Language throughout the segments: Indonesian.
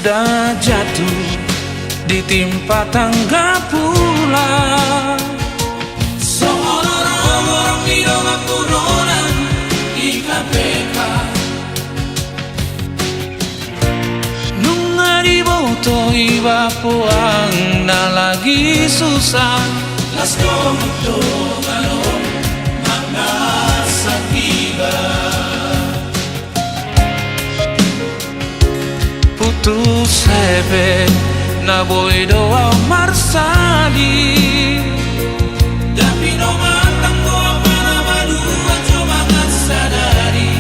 sudah jatuh ditimpa tangga pula. Seorang bilang corona di KPK nunga di boto iba puang na lagi susah. Las komuto malong mga sakiba putus hebe na boy doa marsali tapi no matang ko para madua coba sadari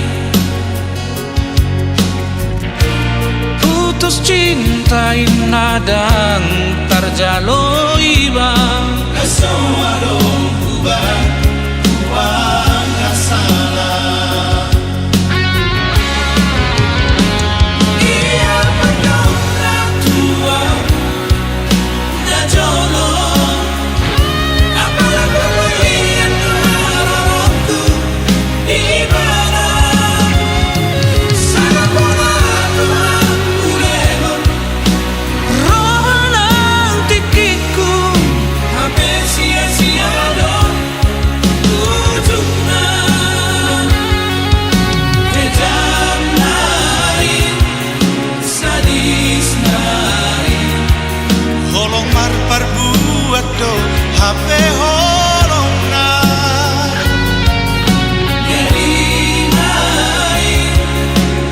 putus cinta inadang tarjalo iba kaso along kubang kuang kasala. HP holong na jadi naik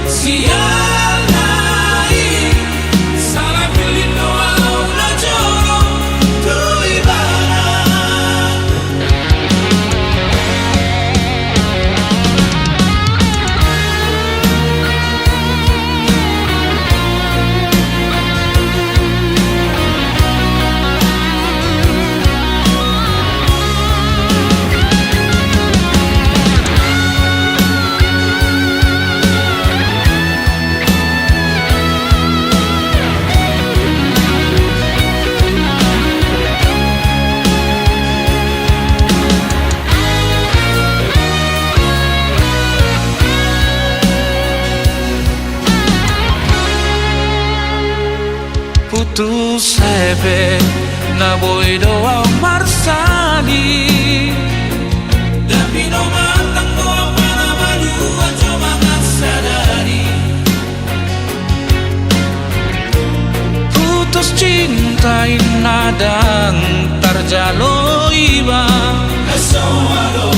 sial naik salah pilih doa udah jorong tu ibarat putus hebe na boy doa marsali tapi no matang ko para madua coba sadari putus cinta inadang tarjalo iba kaso alo